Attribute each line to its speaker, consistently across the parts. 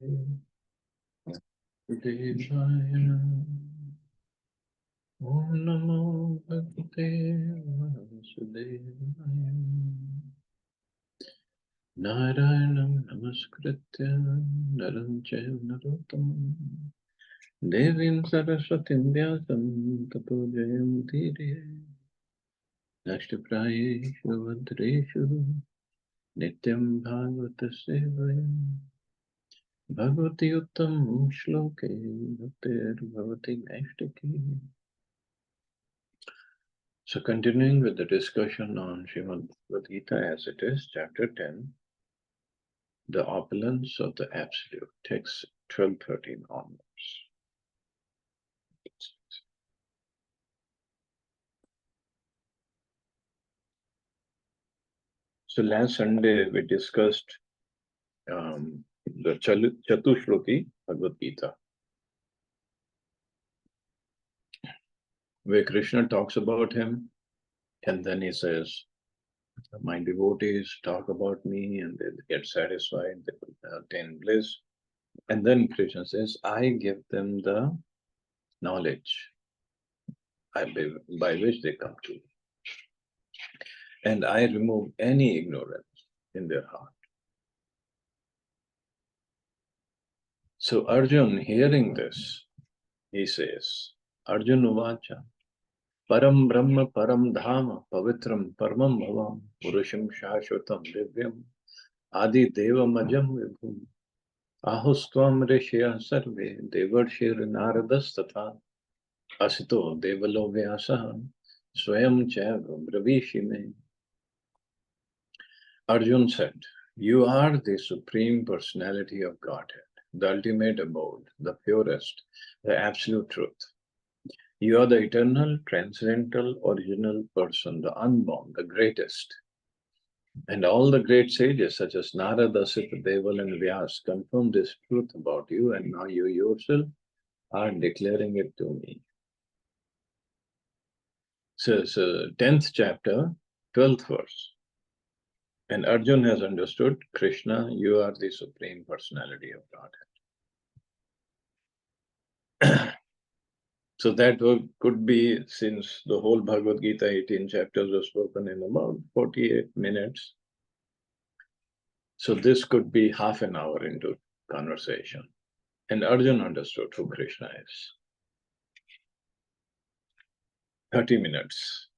Speaker 1: Devaya. Om Namo Bhagavate Vasudevaya. Narayanam Namaskritya Naram Chaiva Narottamam Devim Saraswatim Vyasam Tato Jayam Diriye Nashtaprayeshu Vadreshu Nityam Bhagavata Sevayam Bhagavati Uttam Shloke Bhaktir Bhavati Naishtaki. So continuing with the discussion on Srimad Bhagavad Gita as it is, chapter 10, the opulence of the Absolute, text 12-13 onwards. So last Sunday we discussed the Chatushloki Bhagavad Gita, where Krishna talks about him, and then he says, my devotees talk about me and they get satisfied, they will attain bliss. And then Krishna says, I give them the knowledge by which they come to me. And I remove any ignorance in their heart. So Arjun, hearing this, he says, Arjun Uvacha, Param Brahma Param Dhama Pavitram Paramam Bhavam Purusham Shashvatam Divyam Adi Deva Majam Vibhum Ahustvam Rishya Sarve Devarshir Naradas Tatha Asito Devalo Vyasaha Swayam Chaiva Bravishime. Arjun said, you are the Supreme Personality of Godhead, the ultimate abode, the purest, the absolute truth. You are the eternal, transcendental, original person, the unborn, the greatest. And all the great sages such as Narada, Sita, Deval and Vyas confirm this truth about you, and now you yourself are declaring it to me. So 10th chapter, 12th verse. And Arjun has understood, Krishna, you are the Supreme Personality of Godhead. So that could be, since the whole Bhagavad Gita, 18 chapters were spoken in about 48 minutes. So this could be half an hour into conversation. And Arjun understood who Krishna is. 30 minutes.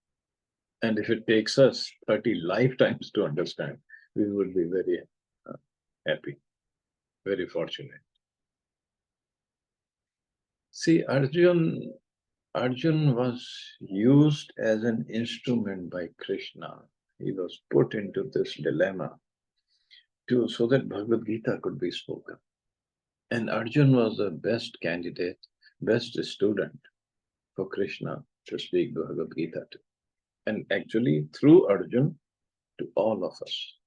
Speaker 1: And if it takes us 30 lifetimes to understand, we would be very happy, very fortunate. See, Arjun was used as an instrument by Krishna. He was put into this dilemma so that Bhagavad Gita could be spoken. And Arjun was the best candidate, best student for Krishna to speak Bhagavad Gita to. And actually, through Arjun, to all of us.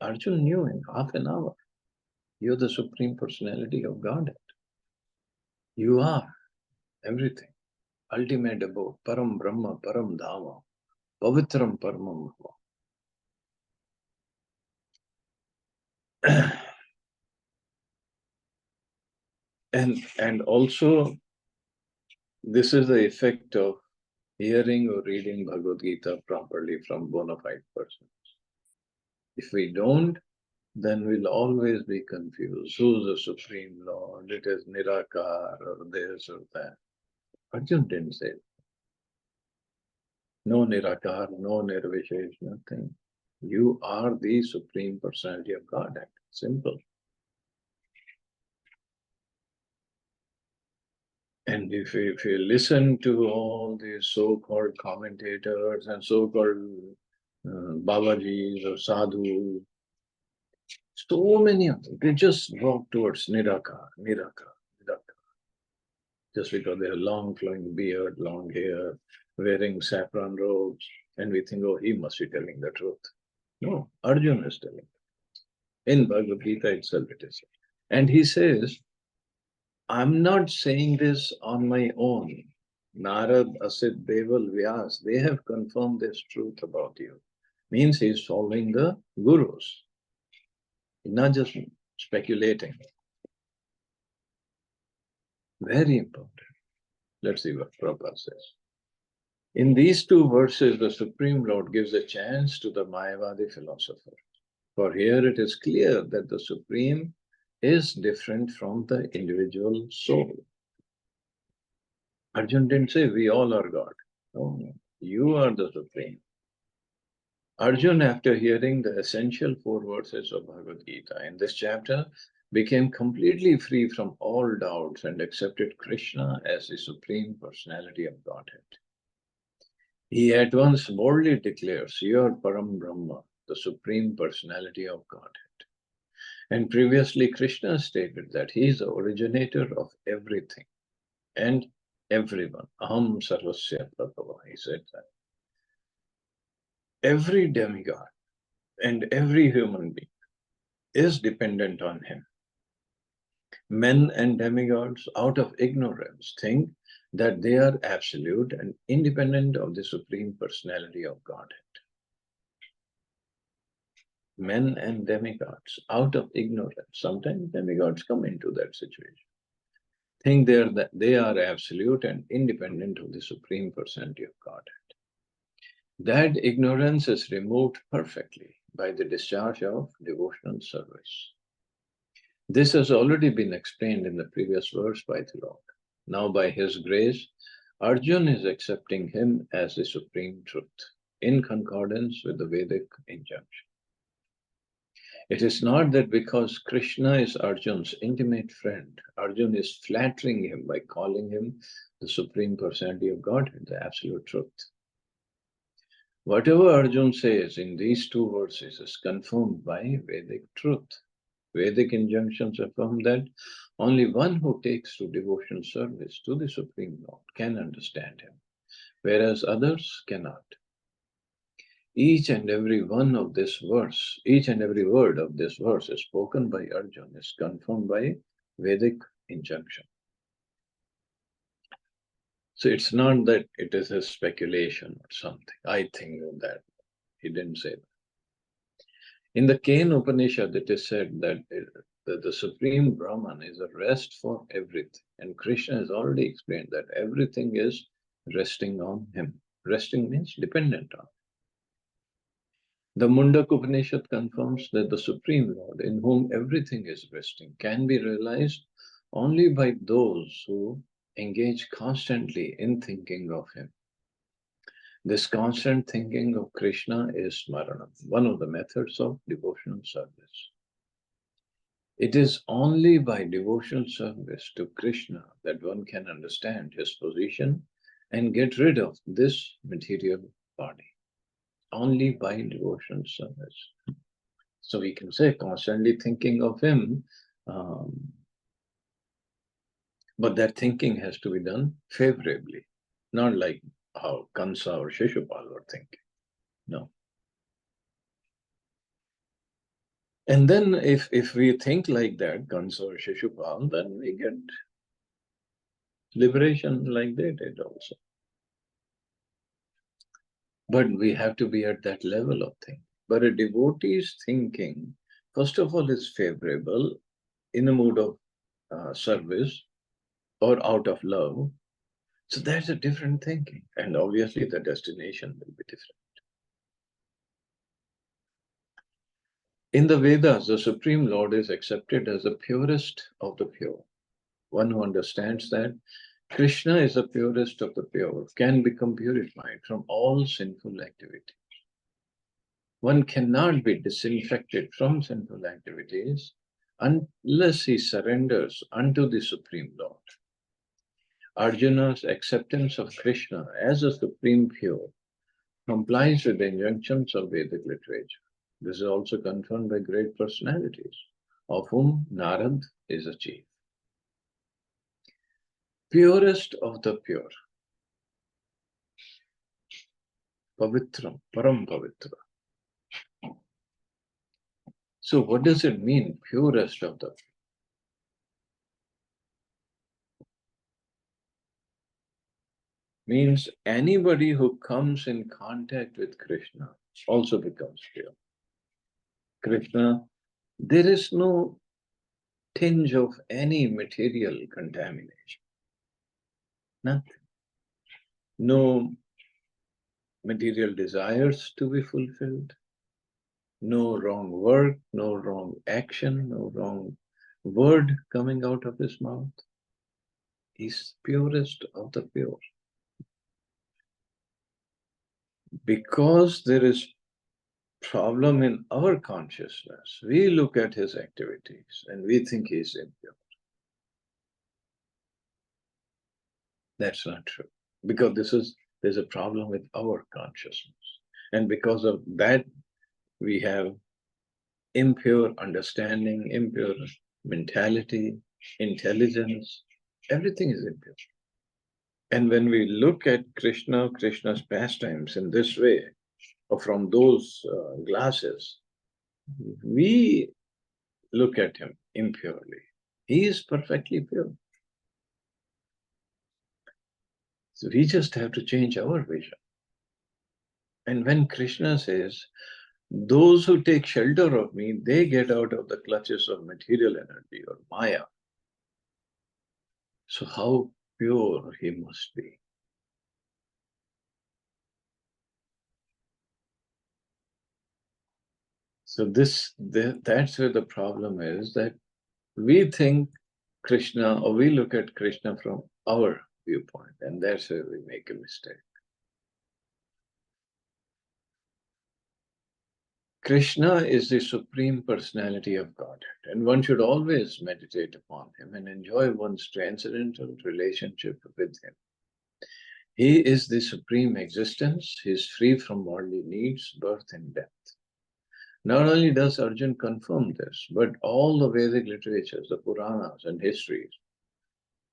Speaker 1: Arjun knew in half an hour, you're the Supreme Personality of Godhead. You are everything. Ultimate abode, Param Brahma, Param Dhama, Pavitram Paramam Bhava. And also, this is the effect of hearing or reading Bhagavad Gita properly from bona fide persons. If we don't, then we'll always be confused. Who's the Supreme Lord? It is Nirakar or this or that. Arjun didn't say it. No Nirakar, no Nirvishesh, nothing. You are the Supreme Personality of Godhead. Simple. And if you listen to all these so-called commentators and so-called Babajis or Sadhus, so many of them, they just walk towards Nirakar, Nirakar, Nirakar. Just because they have long flowing beard, long hair, wearing saffron robes, and we think, oh, he must be telling the truth. No, Arjuna is telling. In Bhagavad Gita itself it is. And he says, I'm not saying this on my own. Narad, Asit, Deval, Vyas, they have confirmed this truth about you. Means he's following the gurus. Not just speculating. Very important. Let's see what Prabhupada says. In these two verses, the Supreme Lord gives a chance to the Mayavadi philosopher. For here it is clear that the Supreme is different from the individual soul. Arjun didn't say, we all are God. No, you are the Supreme. Arjun, after hearing the essential 4 verses of Bhagavad Gita in this chapter, became completely free from all doubts and accepted Krishna as the Supreme Personality of Godhead. He at once boldly declares, you are Param Brahma, the Supreme Personality of Godhead. And previously Krishna stated that he is the originator of everything and everyone. Aham sarvasya prabhava, he said that. Every demigod and every human being is dependent on him. Men and demigods, out of ignorance, think that they are absolute and independent of the Supreme Personality of Godhead. Men and demigods, out of ignorance, sometimes demigods come into that situation, think they are absolute and independent of the Supreme Personality of Godhead. That ignorance is removed perfectly by the discharge of devotional service. This has already been explained in the previous verse by the Lord. Now, by His grace, Arjun is accepting Him as the supreme truth, in concordance with the Vedic injunction. It is not that because Krishna is Arjun's intimate friend, Arjun is flattering him by calling him the Supreme Personality of Godhead, the absolute truth. Whatever Arjun says in these 2 verses is confirmed by Vedic truth. Vedic injunctions affirm that only one who takes to devotional service to the Supreme Lord can understand him, whereas others cannot. Each and every word of this verse is spoken by Arjun is confirmed by Vedic injunction. So it's not that it is a speculation or something. I think of that. He didn't say that. In the Kena Upanishad, it is said that the Supreme Brahman is a rest for everything. And Krishna has already explained that everything is resting on him. Resting means dependent on him. The Mundaka Upanishad confirms that the Supreme Lord, in whom everything is resting, can be realized only by those who engage constantly in thinking of him. This constant thinking of Krishna is smarana, one of the methods of devotional service. It is only by devotional service to Krishna that one can understand his position and get rid of this material body. Only by devotional service. So we can say constantly thinking of him, but that thinking has to be done favorably, not like how Kansa or Shishupal were thinking. No. And then if we think like that, Kansa or Shishupal, then we get liberation like they did also. But we have to be at that level of thinking. But a devotee's thinking, first of all, is favorable in the mood of service or out of love. So that's a different thinking. And obviously the destination will be different. In the Vedas, the Supreme Lord is accepted as the purest of the pure. One who understands that Krishna is the purest of the pure can become purified from all sinful activities. One cannot be disinfected from sinful activities unless he surrenders unto the Supreme Lord. Arjuna's acceptance of Krishna as a supreme pure complies with the injunctions of Vedic literature. This is also confirmed by great personalities, of whom Narad is a chief. Purest of the pure. Pavitram, Param Pavitra. So what does it mean, purest of the pure? Means anybody who comes in contact with Krishna also becomes pure. Krishna, there is no tinge of any material contamination. Nothing. No material desires to be fulfilled. No wrong work, no wrong action, no wrong word coming out of his mouth. He's purest of the pure. Because there is problem in our consciousness, we look at his activities and we think he's impure. That's not true. Because there's a problem with our consciousness. And because of that, we have impure understanding, impure mentality, intelligence. Everything is impure. And when we look at Krishna's pastimes in this way, or from those glasses, we look at him impurely. He is perfectly pure. So we just have to change our vision. And when Krishna says, those who take shelter of me, they get out of the clutches of material energy or Maya. So how pure he must be. So that's where the problem is, that we think Krishna, or we look at Krishna from our viewpoint, and that's where we make a mistake. Krishna is the Supreme Personality of Godhead, and one should always meditate upon him and enjoy one's transcendental relationship with him. He is the supreme existence. He is free from worldly needs, birth and death. Not only does Arjun confirm this, but all the Vedic literatures, the Puranas and histories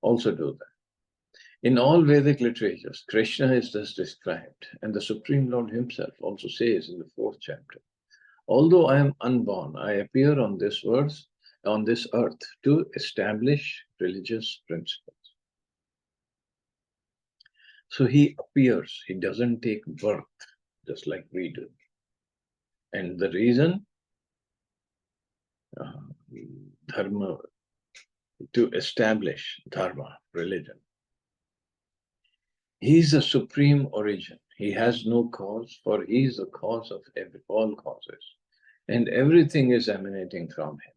Speaker 1: also do that. In all Vedic literatures, Krishna is thus described, and the Supreme Lord himself also says in the 4th chapter, although I am unborn, I appear on this earth to establish religious principles. So he appears, he doesn't take birth, just like we do. And the reason, dharma, to establish dharma, religion. He is the supreme origin. He has no cause, for he is the cause of all causes. And everything is emanating from him.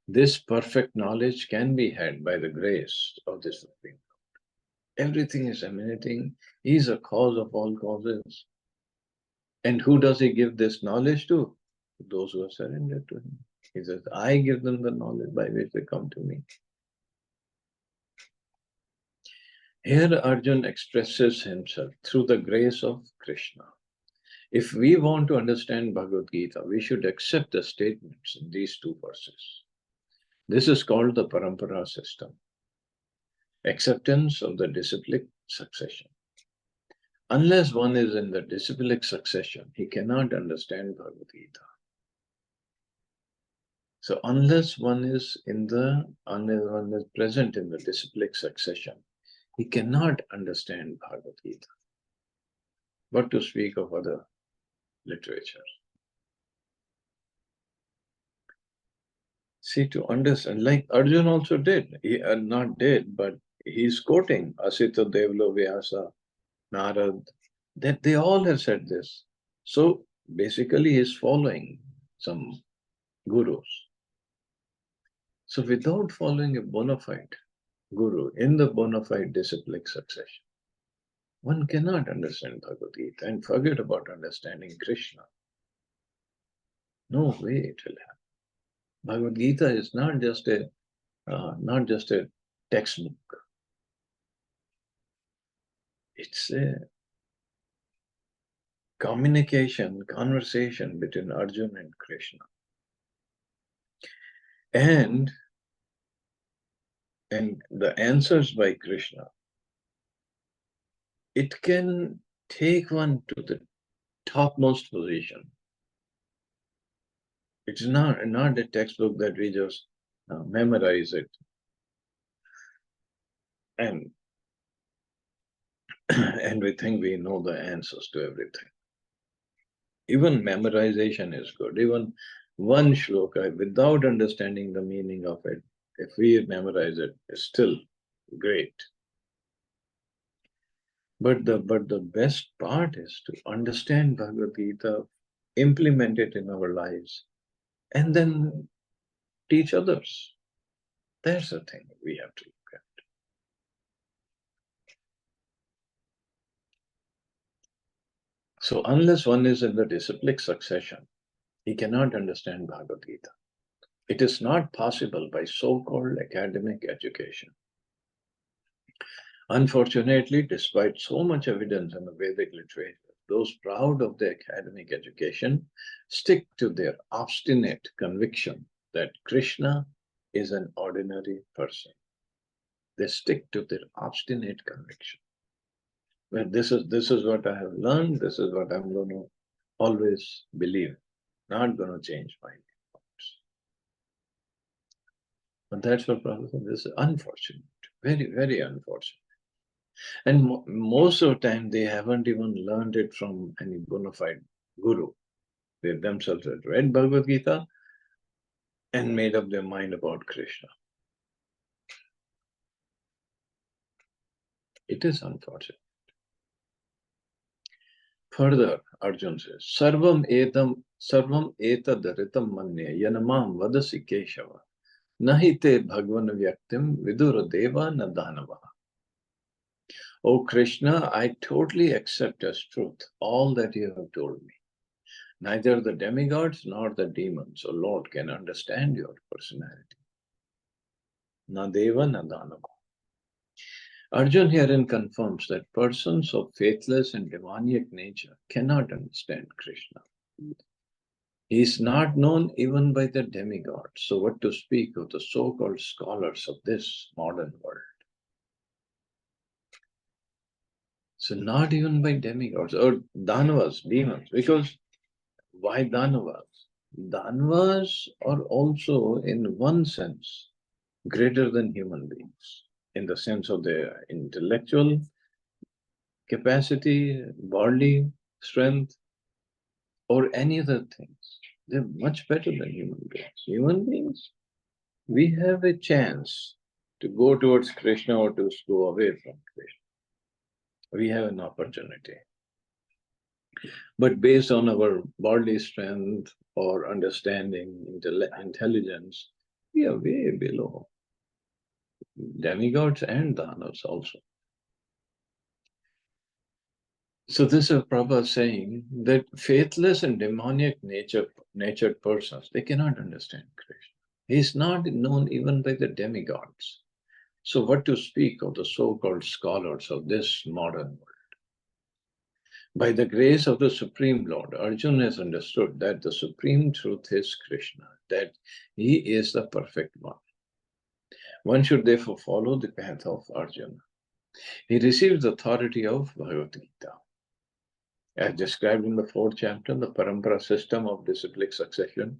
Speaker 1: This perfect knowledge can be had by the grace of the Supreme Lord. Everything is emanating. He is a cause of all causes. And who does he give this knowledge to? Those who are surrendered to him. He says, I give them the knowledge by which they come to me. Here Arjun expresses himself through the grace of Krishna. If we want to understand Bhagavad Gita, we should accept the statements in these 2 verses. This is called the Parampara system. Acceptance of the disciplic succession. Unless one is in the disciplic succession, he cannot understand Bhagavad Gita. So unless one is present in the disciplic succession, he cannot understand Bhagavad Gita. But to speak of other literature. See, to understand, like Arjun also did, he not did, but he's quoting Asita Devlo Vyasa, Narad, that they all have said this. So basically he's following some gurus. So without following a bona fide guru in the bona fide disciplic succession, one cannot understand Bhagavad Gita, and forget about understanding Krishna. No way it will happen. Bhagavad Gita is not just a textbook. It's a conversation between Arjun and Krishna. And the answers by Krishna, it can take one to the topmost position. It's not a textbook that we just memorize it and and we think we know the answers to everything. Even memorization is good. Even one shloka without understanding the meaning of it, if we memorize it, is still great. But the best part is to understand Bhagavad Gita, implement it in our lives, and then teach others. That's the thing we have to look at. So unless one is in the disciplic succession, he cannot understand Bhagavad Gita. It is not possible by so-called academic education. Unfortunately, despite so much evidence in the Vedic literature, those proud of their academic education stick to their obstinate conviction that Krishna is an ordinary person. They stick to their obstinate conviction. Well, this is what I have learned, this is what I'm going to always believe, not going to change my thoughts. But that's what Prabhupada said. This is unfortunate, very, very unfortunate. And most of the time, they haven't even learned it from any bona fide guru. They themselves had read Bhagavad Gita and made up their mind about Krishna. It is unfortunate. Further, Arjun says, Sarvam etadaritam manye yanamam vadasi keshava nahite bhagvan vyaktim vidura deva na danava. O Krishna, I totally accept as truth all that you have told me. Neither the demigods nor the demons, O Lord, can understand your personality. Na deva na danava. Arjun herein confirms that persons of faithless and demoniac nature cannot understand Krishna. He is not known even by the demigods, so what to speak of the so-called scholars of this modern world? So not even by demigods or Danavas, demons, because why Danavas? Danavas are also, in one sense, greater than human beings, in the sense of their intellectual capacity, bodily strength, or any other things. They're much better than human beings. Human beings, we have a chance to go towards Krishna or to go away from Krishna. We have an opportunity. But based on our bodily strength or understanding, intelligence, we are way below demigods and Danavas also. So this is Prabhupada saying that faithless and demoniac natured persons, they cannot understand Krishna. He is not known even by the demigods. So what to speak of the so-called scholars of this modern world? By the grace of the Supreme Lord, Arjuna has understood that the supreme truth is Krishna, that he is the perfect one. One should therefore follow the path of Arjuna. He receives the authority of Bhagavad Gita. As described in the 4th chapter, the Parampara system of disciplic succession,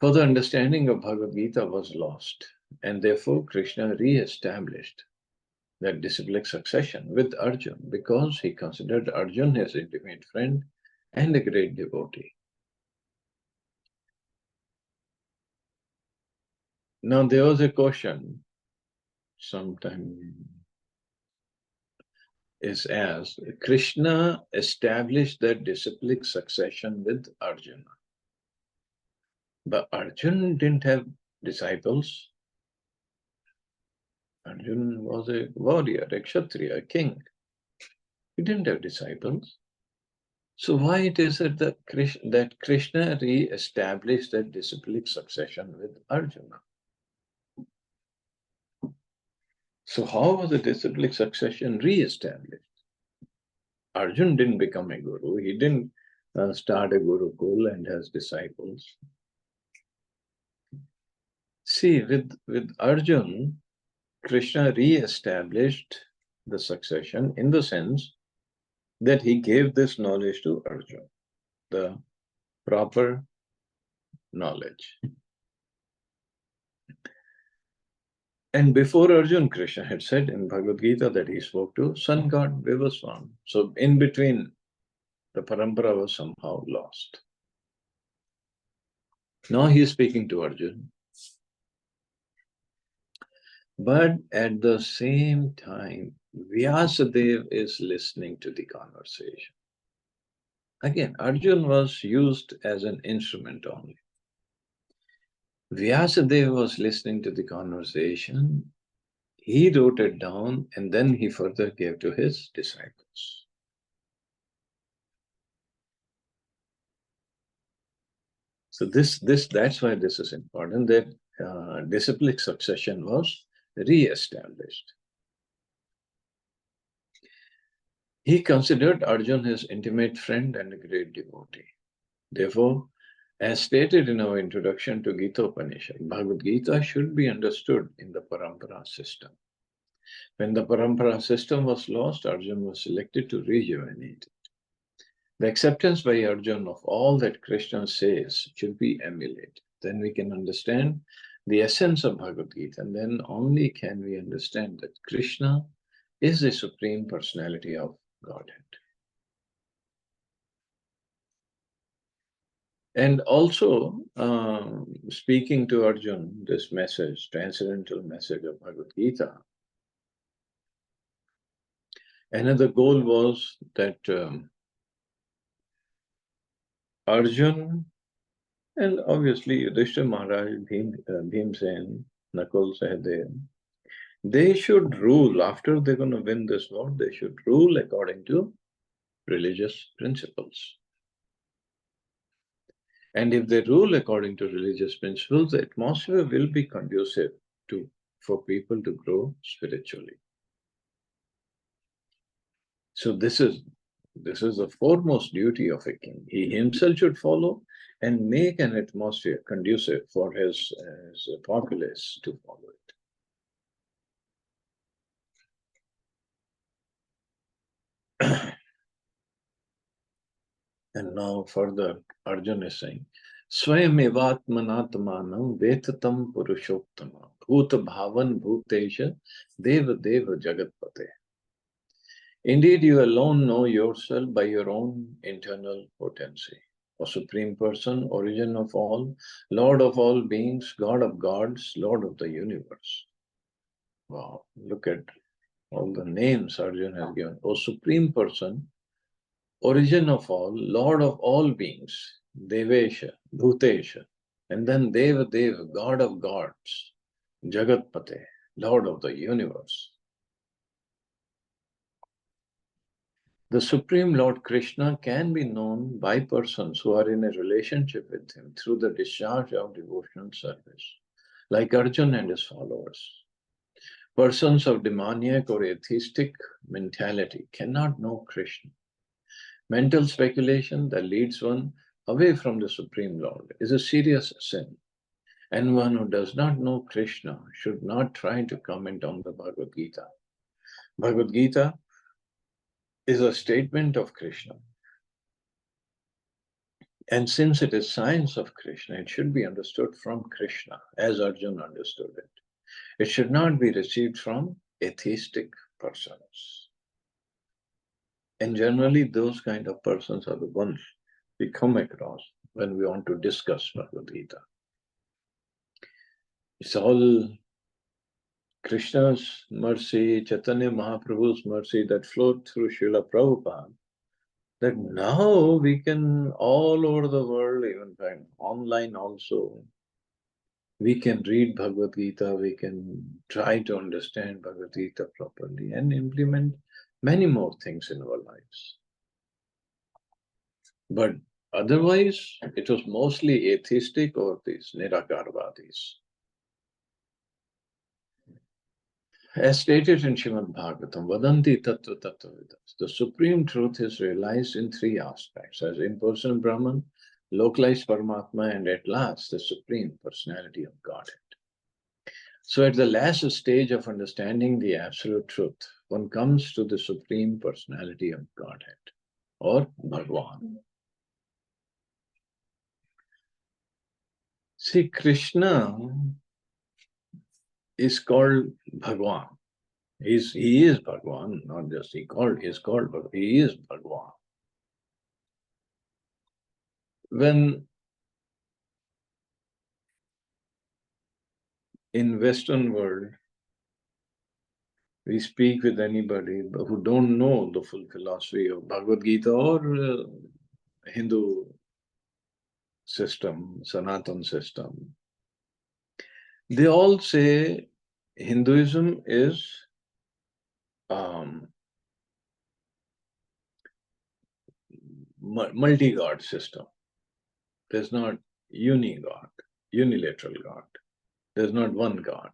Speaker 1: for the understanding of Bhagavad Gita was lost, and therefore Krishna re-established that disciplic succession with Arjuna because he considered Arjuna his intimate friend and a great devotee. Now there was a question sometime is asked, Krishna established that disciplic succession with Arjuna. But Arjuna didn't have disciples. Arjuna was a warrior, a Kshatriya, a king. He didn't have disciples. So why it is that Krishna re-established that disciplic succession with Arjuna? So how was the disciplic succession re-established? Arjuna didn't become a guru. He didn't start a gurukul and has disciples. See, with Arjuna, Krishna re-established the succession in the sense that he gave this knowledge to Arjuna, the proper knowledge. And before Arjuna, Krishna had said in Bhagavad Gita that he spoke to sun god Vivaswan. So in between, the parampara was somehow lost. Now he is speaking to Arjuna. But at the same time, Vyasadeva is listening to the conversation. Again, Arjuna was used as an instrument only. Vyasadeva was listening to the conversation. He wrote it down and then he further gave to his disciples. So that's why this is important, that disciplic succession was re-established. He considered Arjuna his intimate friend and a great devotee. Therefore, as stated in our introduction to Gita Upanishad, Bhagavad Gita should be understood in the Parampara system. When the Parampara system was lost, Arjuna was selected to rejuvenate it. The acceptance by Arjuna of all that Krishna says should be emulated. Then we can understand the essence of Bhagavad Gita, and then only can we understand that Krishna is the Supreme Personality of Godhead. And also, speaking to Arjuna, this message, transcendental message of Bhagavad Gita, another goal was that Arjuna and obviously Yudhishthira Maharaj, Bhimsen, Nakul, Sahadev, they should rule. After they're going to win this war, they should rule according to religious principles. And if they rule according to religious principles, the atmosphere will be conducive for people to grow spiritually. So this is the foremost duty of a king. He himself should follow and make an atmosphere conducive for his populace to follow it. And now further, Arjuna is saying, Swayam evatmanatmanam vetatam purushottama bhuta bhavan bhutesha deva deva jagatpate. Indeed, you alone know yourself by your own internal potency. O Supreme Person, origin of all, Lord of all beings, God of gods, Lord of the universe. Wow, look at all the names Arjuna has given. O Supreme Person, origin of all, Lord of all beings, Devesha, Bhutesha, and then Deva Deva, God of gods, Jagatpate, Lord of the universe. The Supreme Lord Krishna can be known by persons who are in a relationship with him through the discharge of devotional service, like Arjuna and his followers. Persons of demoniac or atheistic mentality cannot know Krishna. Mental speculation that leads one away from the Supreme Lord is a serious sin. And one who does not know Krishna should not try to comment on the Bhagavad Gita. Bhagavad Gita is a statement of Krishna. And since it is science of Krishna, it should be understood from Krishna, as Arjuna understood it. It should not be received from atheistic persons. And generally, those kind of persons are the ones we come across when we want to discuss Bhagavad Gita. It's all Krishna's mercy, Chaitanya Mahaprabhu's mercy that flowed through Srila Prabhupada, that now we can all over the world, even online also, we can read Bhagavad Gita, we can try to understand Bhagavad Gita properly and implement many more things in our lives. But otherwise, it was mostly atheistic or these Nirakarvadis. As stated in Srimad Bhagavatam, Vadanti Tattva Tattvavidas, the supreme truth is realized in three aspects, as impersonal Brahman, localized Paramatma, and at last the Supreme Personality of Godhead. So at the last stage of understanding the absolute truth, one comes to the Supreme Personality of Godhead, or Bhagwan. See, Krishna is called Bhagwan. He is Bhagwan, not just he is called, but he is Bhagwan. When in Western world, we speak with anybody who don't know the full philosophy of Bhagavad Gita or Hindu system, Sanatan system, they all say Hinduism is multi-god system. There's not uni-god, unilateral God. There's not one God.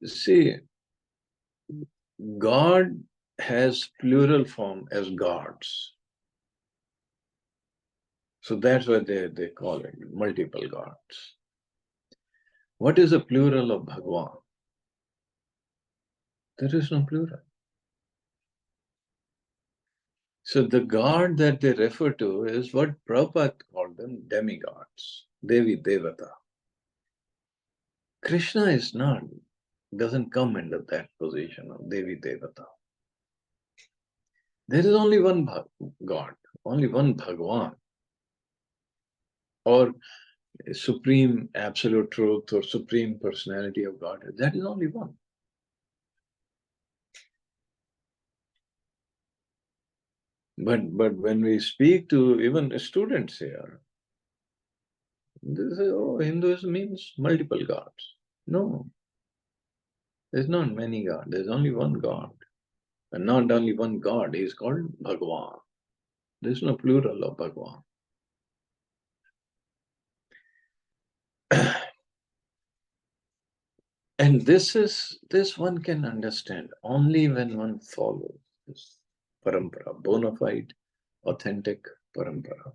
Speaker 1: See, God has plural form as gods. So that's why they call it multiple gods. What is the plural of Bhagwan? There is no plural. So the God that they refer to is what Prabhupada called them demigods, Devi Devata. Krishna is not, doesn't come into that position of Devi Devata. There is only one God, only one Bhagwan, or supreme absolute truth or supreme personality of God. That is only one. But when we speak to even students here, they say, oh, Hinduism means multiple gods. No, there's not many gods. There's only one God. And not only one God, he is called Bhagwan. There's no plural of Bhagwan. And this one can understand only when one follows this parampara, bona fide, authentic parampara.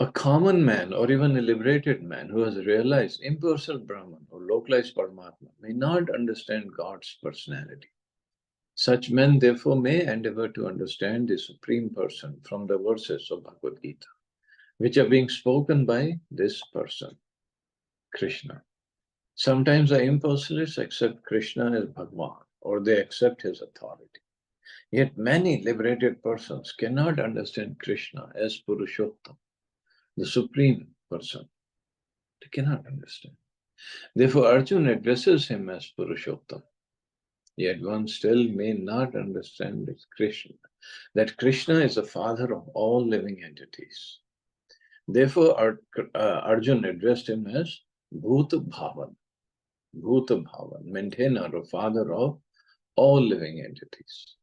Speaker 1: A common man or even a liberated man who has realized impersonal Brahman or localized Paramatma may not understand God's personality. Such men therefore may endeavor to understand the Supreme Person from the verses of Bhagavad Gita, which are being spoken by this person, Krishna. Sometimes the impersonalists accept Krishna as Bhagwan, or they accept his authority. Yet many liberated persons cannot understand Krishna as Purushottam, the Supreme Person. They cannot understand. Therefore, Arjuna addresses him as Purushottam. Yet one still may not understand this Krishna, that Krishna is the father of all living entities. Therefore, Arjuna addressed him as Bhuta Bhavan, maintainer or father of all living entities.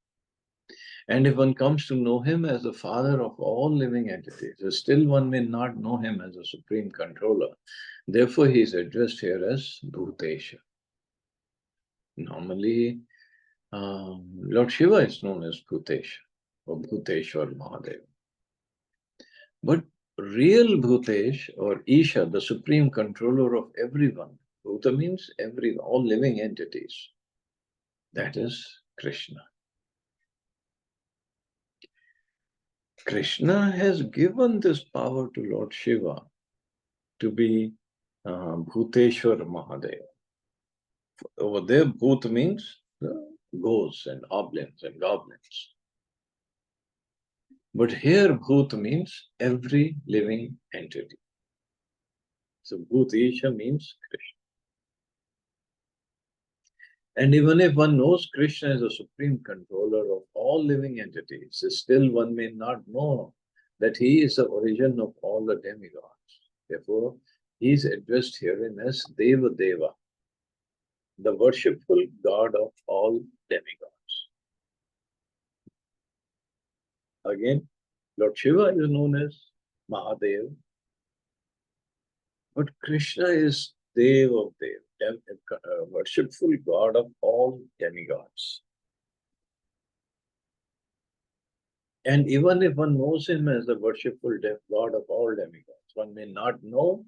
Speaker 1: And if one comes to know him as the father of all living entities, still one may not know him as a supreme controller. Therefore, he is addressed here as Bhutesha. Normally, Lord Shiva is known as Bhutesha or Bhuteshwar Mahadev. But real Bhutesh or Isha, the supreme controller of everyone, Bhuta means all living entities, that is Krishna. Krishna has given this power to Lord Shiva to be Bhuteshwar Mahadev. Over there, Bhut means ghosts and goblins and goblins. But here, Bhut means every living entity. So, Bhut Isha means Krishna. And even if one knows Krishna is the supreme controller of all living entities, still one may not know that he is the origin of all the demigods. Therefore, he is addressed herein as Deva Deva, the worshipful God of all demigods. Again, Lord Shiva is known as Mahadev, but Krishna is Dev of Dev, worshipful God of all demigods. And even if one knows him as the worshipful God of all demigods, one may not know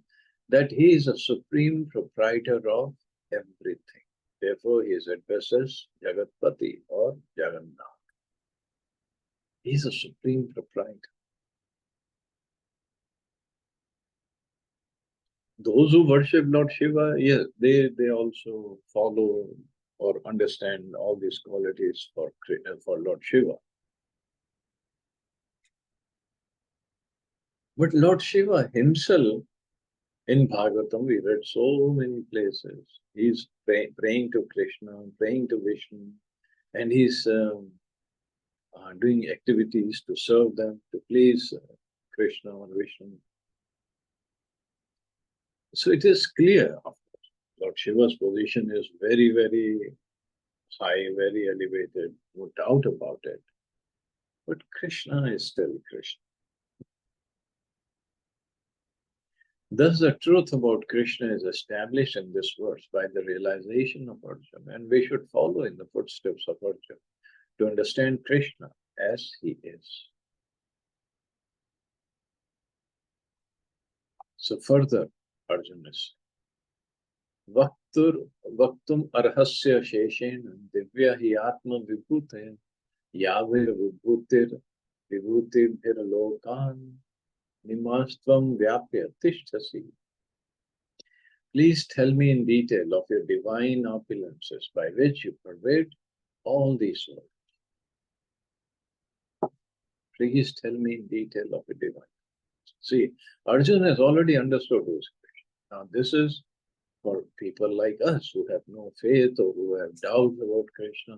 Speaker 1: that he is a supreme proprietor of everything. Therefore, he is addressed as Jagatpati or Jagannath. He is a supreme proprietor. Those who worship Lord Shiva, yes, they also follow or understand all these qualities for Lord Shiva. But Lord Shiva himself, in Bhagavatam, we read so many places. He's praying to Krishna, praying to Vishnu, and he's doing activities to serve them, to please Krishna or Vishnu. So it is clear, of course, Lord Shiva's position is very, very high, very elevated, no doubt about it. But Krishna is still Krishna. Thus, the truth about Krishna is established in this verse by the realization of Arjuna, and we should follow in the footsteps of Arjuna to understand Krishna as he is. So further, Arjuna is Vaktum arhasya sheshena divya hi atma vibhute yavir vibhutir lokan nimastvam vyapya tishtasi. Please tell me in detail of your divine opulences by which you pervade all these worlds. Please tell me in detail of your divine. See, Arjuna has already understood who is Krishna. Now, this is for people like us who have no faith or who have doubts about Krishna.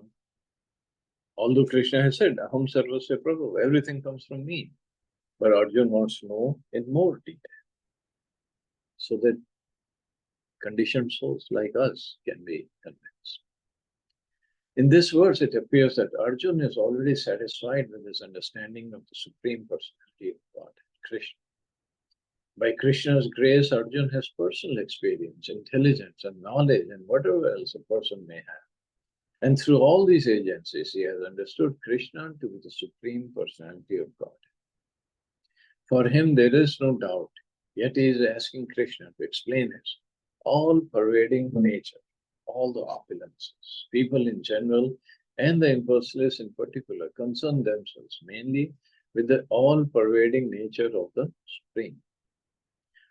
Speaker 1: Although Krishna has said, Aham Sarvasya Prabhu, everything comes from me. But Arjuna wants to know in more detail so that conditioned souls like us can be convinced. In this verse, it appears that Arjuna is already satisfied with his understanding of the Supreme Personality of God, Krishna. By Krishna's grace, Arjuna has personal experience, intelligence, and knowledge, and whatever else a person may have. And through all these agencies, he has understood Krishna to be the Supreme Personality of God. For him, there is no doubt, yet he is asking Krishna to explain his all-pervading nature, all the opulences. People in general and the impersonalists in particular concern themselves mainly with the all-pervading nature of the Supreme.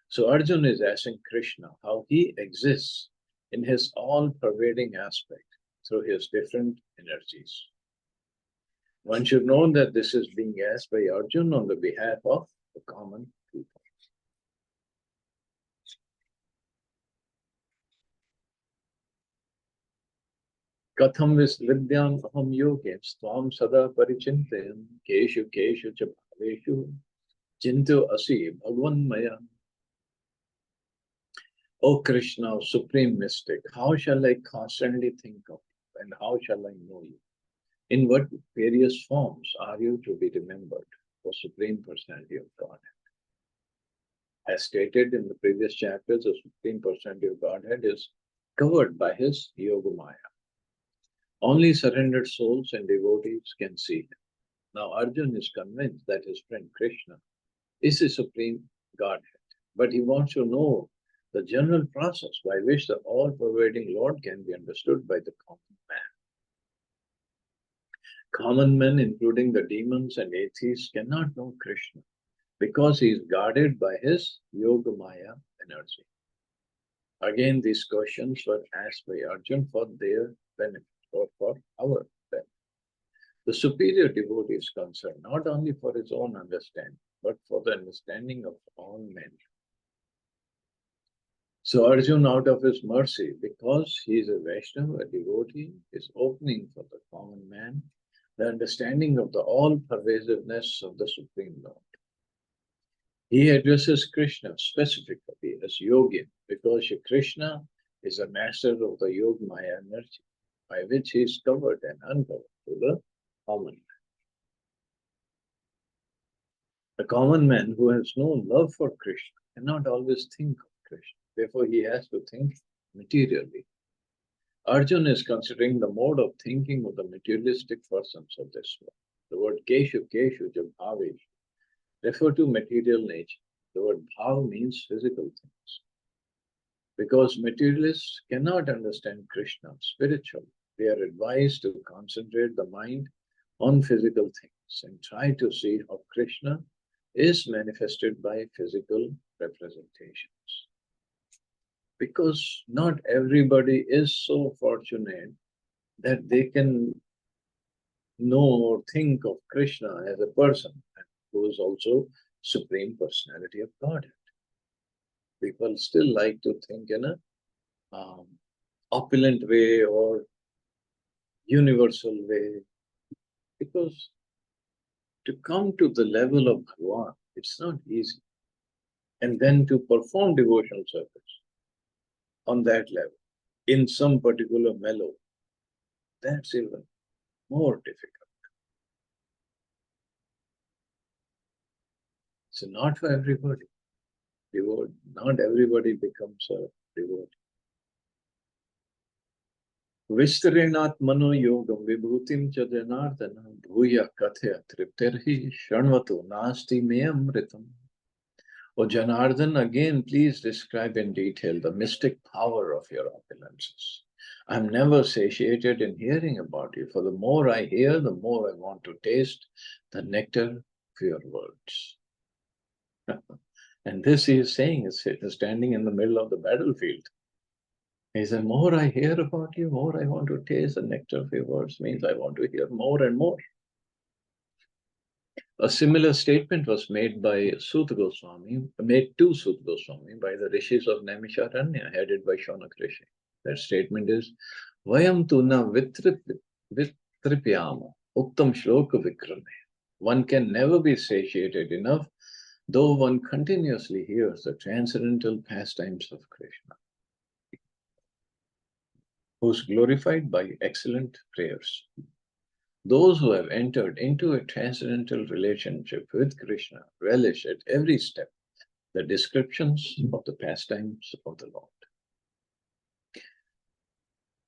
Speaker 1: So Arjuna is asking Krishna how he exists in his all-pervading aspect through his different energies. One should know that this is being asked by Arjuna on the behalf of the common people. Katham vidyam aham yogem svam sada parichintayam keshu cha bhaveshu chintu asi bhagwan maya. O Krishna, Supreme Mystic, how shall I constantly think of you and how shall I know you? In what various forms are you to be remembered, O Supreme Personality of Godhead? As stated in the previous chapters, the Supreme Personality of Godhead is covered by his Yogamaya. Only surrendered souls and devotees can see him. Now Arjuna is convinced that his friend Krishna is the Supreme Godhead, but he wants to know the general process by which the all-pervading Lord can be understood by the common man. Common men, including the demons and atheists, cannot know Krishna because he is guarded by his Yogamaya energy. Again, these questions were asked by Arjuna for their benefit or for our benefit. The superior devotee is concerned not only for his own understanding, but for the understanding of all men. So Arjuna, out of his mercy, because he is a Vaishnava, a devotee, is opening for the common man the understanding of the all-pervasiveness of the Supreme Lord. He addresses Krishna specifically as Yogin because Krishna is a master of the Yogamaya energy by which he is covered and uncovered to the common man. The common man who has no love for Krishna cannot always think of Krishna. Therefore, he has to think materially. Arjuna is considering the mode of thinking of the materialistic persons of this world. The word keshu bhaveshu refer to material nature. The word bhav means physical things. Because materialists cannot understand Krishna spiritually, they are advised to concentrate the mind on physical things and try to see how Krishna is manifested by physical representations. Because not everybody is so fortunate that they can know or think of Krishna as a person who is also Supreme Personality of Godhead. People still like to think in a opulent way or universal way, because to come to the level of Bhagavan, it's not easy. And then to perform devotional service on that level, in some particular mellow, that's even more difficult. So not for everybody. Not everybody becomes a devotee. Vistarenatmano yogam vibhutim cha janardana bhuya kathya tripterhi shanvato nasti me amritam. O Janardhan, again, please describe in detail the mystic power of your opulences. I'm never satiated in hearing about you, for the more I hear, the more I want to taste the nectar of your words. And this he is saying is standing in the middle of the battlefield. He said, more I hear about you, more I want to taste the nectar of your words, means I want to hear more and more. A similar statement was made by Suta Goswami, made to Suta Goswami by the rishis of Naimisharanya, headed by Shaunak Rishi. That statement is, Vayam tu na vitripyama uttam shloka vikrame. One can never be satiated enough, though one continuously hears the transcendental pastimes of Krishna, who is glorified by excellent prayers. Those who have entered into a transcendental relationship with Krishna relish at every step the descriptions of the pastimes of the Lord.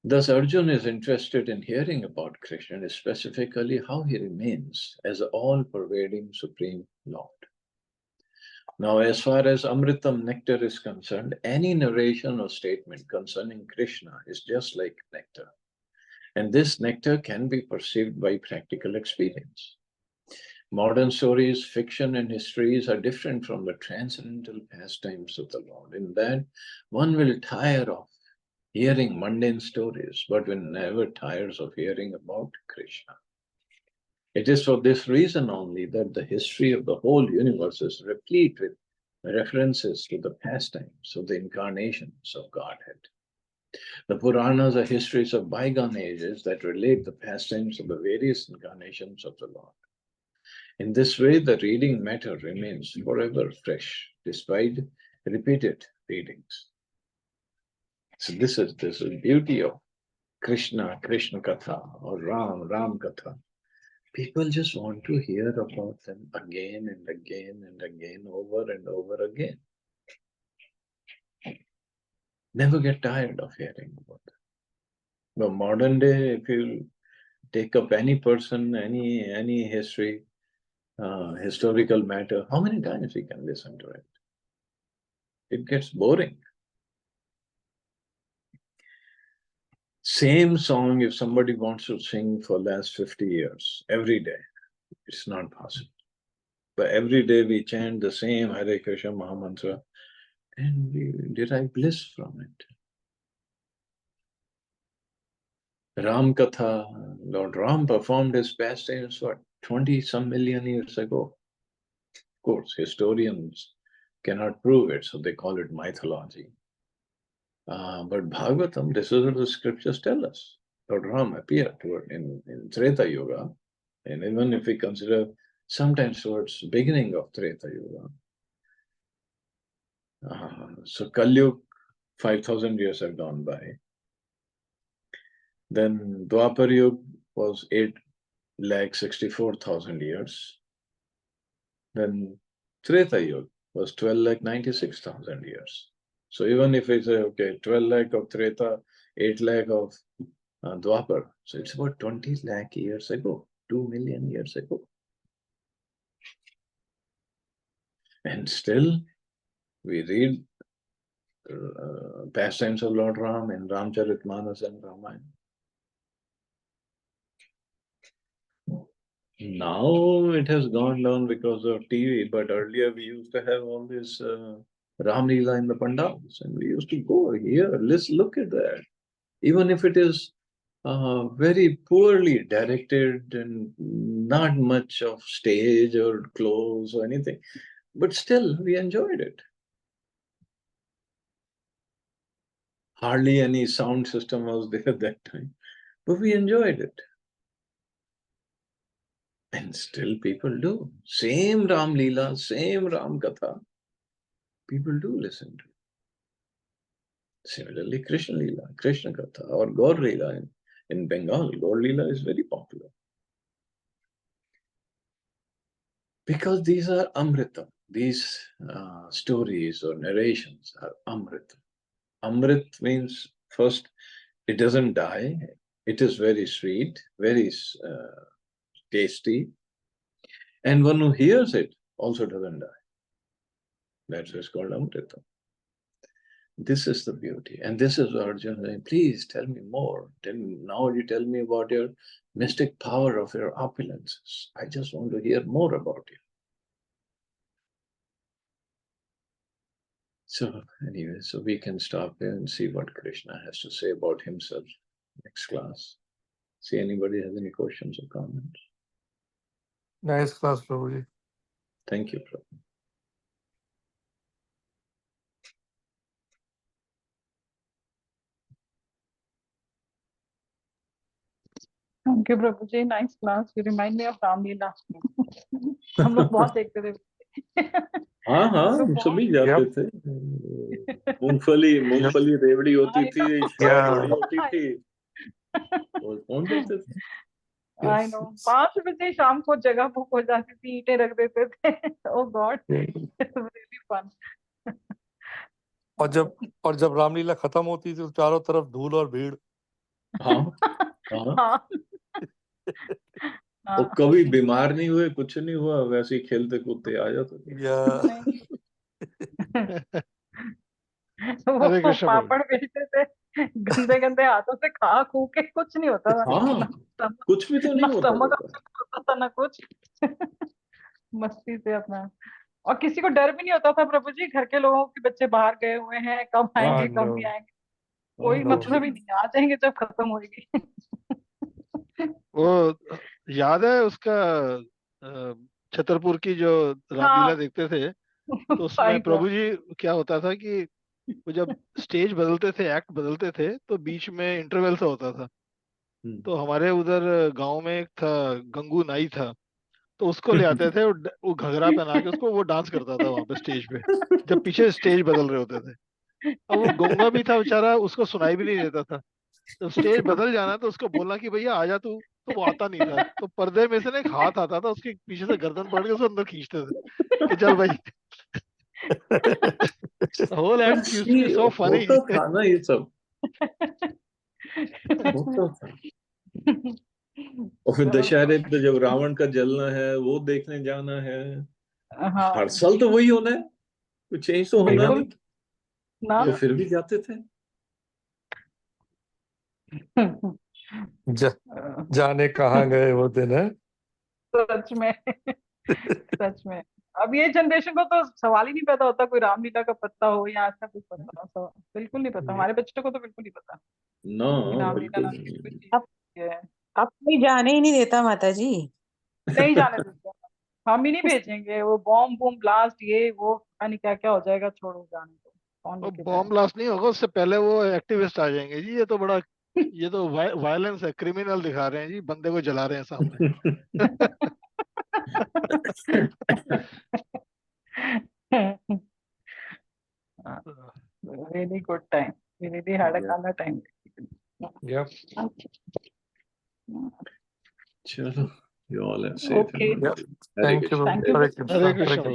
Speaker 1: Thus, Arjuna is interested in hearing about Krishna, and specifically how he remains as the all-pervading Supreme Lord. Now, as far as Amritam nectar is concerned, any narration or statement concerning Krishna is just like nectar. And this nectar can be perceived by practical experience. Modern stories, fiction, and histories are different from the transcendental pastimes of the Lord, in that one will tire of hearing mundane stories, but one never tires of hearing about Krishna. It is for this reason only that the history of the whole universe is replete with references to the pastimes of the incarnations of Godhead. The Puranas are histories of bygone ages that relate the pastimes of the various incarnations of the Lord. In this way, the reading matter remains forever fresh, despite repeated readings. So this is the beauty of Krishna, Krishna Katha, or Ram Katha. People just want to hear about them again and again and again, over and over again. Never get tired of hearing about them. But modern day, if you take up any person, any history, historical matter, how many times we can listen to it? It gets boring. Same song, if somebody wants to sing for last 50 years, every day, it's not possible. But every day we chant the same Hare Krishna Mahamantra, and we derive bliss from it. Ram Katha, Lord Ram performed his pastimes for 20-some million years ago. Of course, historians cannot prove it, so they call it mythology. But Bhagavatam, this is what the scriptures tell us. Lord Ram appeared in Treta Yuga, and even if we consider sometimes towards beginning of Treta Yuga. So Kali 5,000 years have gone by. Then Dwapar Yuga was 8,64,000 years. Then Treta Yuga was 12,96,000 years. So even if we say, okay, 12 lakh of Treta, 8 lakh of Dwapar, so it's about 20 lakh years ago, 2 million years ago. And still, we read pastimes of Lord Ram in Ramcharitmanas and Ramayana. Now it has gone down because of TV, but earlier we used to have all this Ram Leela in the pandals, and we used to go here, let's look at that. Even if it is very poorly directed and not much of stage or clothes or anything, But still, we enjoyed it. Hardly any sound system was there at that time, but we enjoyed it. And still people do. Same Ram Leela, same Ram Katha, people do listen to. Similarly, Krishna Leela, Krishna Katha, or Gaur Leela in Bengal. Gaur Leela is very popular. Because these are Amrita. These stories or narrations are Amrita. Amrit means, first, it doesn't die. It is very sweet, very tasty. And one who hears it also doesn't die. That's why it's called Amrita. This is the beauty. And this is what Arjuna saying, please tell me more. Now you tell me about your mystic power of your opulences. I just want to hear more about you. So anyway, so we can stop here and see what Krishna has to say about himself next class. See, anybody has any questions or comments?
Speaker 2: Nice class, Prabhuji.
Speaker 1: Thank you, Prabhu.
Speaker 3: Thank you, Prabhuji. Nice class. You remind me of Ram Leela. हम लोग बहुत देखते थे.
Speaker 1: हाँ हाँ, हम सभी जाते थे. मूंगफली रेवड़ी होती थी, बड़ी होती थी. वो कौन देखते थे?
Speaker 3: I know. 5 बजे शाम को जगह बुक हो जाती थी, ईंटें रख देते थे. Oh God, it's really fun.
Speaker 2: और जब रामलीला खत्म होती थी तो चारों तरफ धूल और भीड़.
Speaker 1: हाँ. वो कभी बीमार नहीं हुए, कुछ नहीं हुआ, वैसे ही खेलते कूदते आ जाते थे.
Speaker 3: वो पापड़ बेचते थे, गंदे गंदे हाथों से खा खू के कुछ नहीं होता था.
Speaker 1: हाँ, कुछ भी तो नहीं
Speaker 3: होता था ना कुछ. मस्ती से अपना. और किसी को डर भी नहीं होता था प्रभु जी, घर के लोगों के बच्चे बाहर गए हुए हैं, कब आएंगे कब नहीं आएंगे, कोई मतलब ही नहीं. आ जाएंगे जब खत्म होगी.
Speaker 4: वो याद है उसका छतरपुर की जो रामलीला देखते थे, तो उसमें प्रभु जी क्या होता था कि वो जब स्टेज बदलते थे, एक्ट बदलते थे, तो बीच में इंटरवल सा होता था. तो हमारे उधर गांव में एक था, गंगू नाई था, तो उसको ले आते थे, वो घघरा पहना के उसको वो डांस करता था वहां पे स्टेज पे, जब पीछे स्टेज बदल रहे होते थे. अब वो गंगा भी था बेचारा, उसको सुनाई भी नहीं देता था. तो स्टेज बदल जाना तो उसको बोलना कि भैया आ जा तू, तो वो आता नहीं था. तो पर्दे में से ना एक हाथ आता था, उसके पीछे से गर्दन पकड़ के उसको अंदर खींचते थे कि चल भाई. whole act used to be so funny.
Speaker 1: होता था ना ये सब. होता था. और फिर दशहरे पे जब रावण का जलना है, वो देखने जाना है. हर साल तो वही होना है, कुछ चेंज तो होना नहीं. तो फिर भी जाते थे.
Speaker 2: जाने कहाँ गए वो दिन है.
Speaker 3: सच में. सच में. अब ये जनरेशन को तो सवाल ही नहीं पैदा होता कोई रामलीला का पता हो या ऐसा कुछ पता हो. बिल्कुल नहीं पता. हमारे बच्चों को तो बिल्कुल नहीं पता.
Speaker 5: अब कोई जाने ही नहीं देता माता जी.
Speaker 3: नहीं जाने देते. हम ही नहीं भेजेंगे. वो बॉम्ब बूम ब्लास्ट ये वो नहीं क्या क्या हो जाएगा. छोड़ो जाने दो. कौन
Speaker 4: बॉम्ब ब्लास्ट नहीं होगा, उससे पहले वो एक्टिविस्ट आ जाएंगे जी. ये तो वायलेंस है, क्रिमिनल दिखा रहे हैं जी, बंदे को जला रहे हैं सामने.
Speaker 3: Really good time. We really had a color time.
Speaker 2: Yeah.
Speaker 1: Chalo, you all are safe.
Speaker 3: Okay.
Speaker 2: Thank you.
Speaker 3: Thank you.
Speaker 4: Hare Krishna.